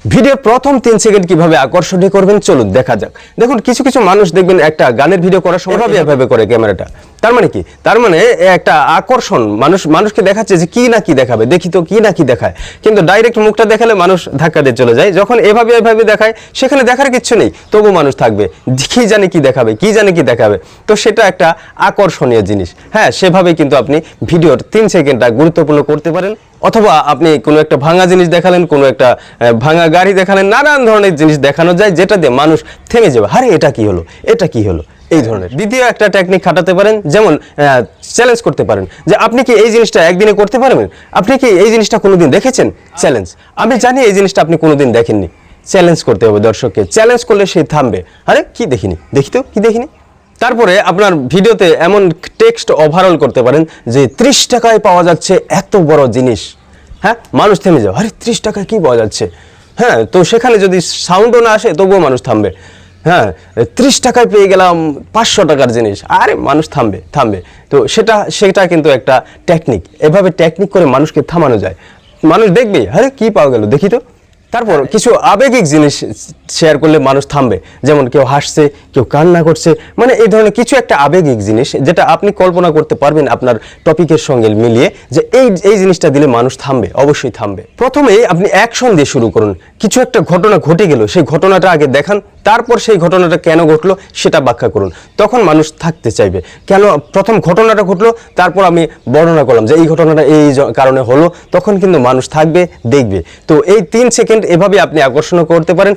ভিডিওর প্রথম 3 সেকেন্ড কিভাবে আকর্ষণীয় করবেন চলুন দেখা যাক। দেখুন কিছু কিছু মানুষ দেখবেন একটা গানের ভিডিও করার সময় এভাবে করে ক্যামেরাটা। তার মানে কি? তার মানে একটা আকর্ষণ, মানুষকে দেখাচ্ছে যে কি না কি দেখাবে, দেখি তো কি না কি দেখায়, কিন্তু ডাইরেক্ট মুখটা দেখালে মানুষ ধাক্কা দিয়ে চলে যায়। যখন এভাবে দেখায় সেখানে দেখার কিছু নেই, তবু মানুষ থাকবে, কি জানে কি দেখাবে, কি জানে কি দেখাবে। তো সেটা একটা আকর্ষণীয় জিনিস। হ্যাঁ, সেভাবেই কিন্তু আপনি ভিডিওর 3 সেকেন্ডটা গুরুত্বপূর্ণ করতে পারেন। অথবা আপনি কোনো একটা ভাঙা জিনিস দেখালেন, কোনো একটা ভাঙা গাড়ি দেখালেন, নানান ধরনের জিনিস দেখানো যায় যেটা দিয়ে মানুষ থেমে যাবে, আরে এটা কি হলো, এটা কি হলো, এই ধরনের। দ্বিতীয় একটা টেকনিক খাটাতে পারেন, যেমন চ্যালেঞ্জ করতে পারেন যে আপনি কি এই জিনিসটা একদিনে করতে পারবেন, আপনি কি এই জিনিসটা কোনোদিন দেখেছেন। চ্যালেঞ্জ, আমি জানি এই জিনিসটা আপনি কোনোদিন দেখেননি, চ্যালেঞ্জ করতে হবে দর্শককে। চ্যালেঞ্জ করলে সে থামবে, আরে কি দেখিনি, দেখি তো কি দেখিনি। তারপরে আপনার ভিডিওতে এমন টেক্সট ওভারঅল করতে পারেন যে 30 টাকায় পাওয়া যাচ্ছে এত বড় জিনিস। হ্যাঁ, মানুষ থেমে যাবে, আরে 30 টাকায় কি পাওয়া যাচ্ছে। হ্যাঁ, তো সেখানে যদি সাউন্ডও না আসে তবুও মানুষ থামবে। হ্যাঁ, 30 টাকায় পেয়ে গেলাম 500 টাকার জিনিস, আরে মানুষ থামবে। তো সেটা কিন্তু একটা টেকনিক। এভাবে টেকনিক করে মানুষকে থামানো যায়, মানুষ দেখবে আরে কি পাওয়া গেল, দেখি তো। তারপর কিছু আবেগিক জিনিস শেয়ার করলে মানুষ থামবে, যেমন কেউ হাসছে, কেউ কান্না করছে, মানে এই ধরনের কিছু একটা আবেগিক জিনিস যেটা আপনি কল্পনা করতে পারবেন আপনার টপিকের সঙ্গে মিলিয়ে, যে এই জিনিসটা দিলে মানুষ থামবে, অবশ্যই থামবে। প্রথমেই আপনি অ্যাকশন দিয়ে শুরু করুন। কিছু একটা ঘটনা ঘটে গেল, সেই ঘটনাটা আগে দেখান, তারপর সেই ঘটনাটা কেন ঘটলো সেটা ব্যাখ্যা করুন। তখন মানুষ থাকতে চাইবে। কেন প্রথম ঘটনাটা ঘটলো, তারপর আমি বর্ণনা করলাম যে এই ঘটনাটা এই কারণে হলো, তখন কিন্তু মানুষ থাকবে, দেখবে। তো এই 3 সেকেন্ড এভাবে আপনি আকর্ষণ করতে পারেন।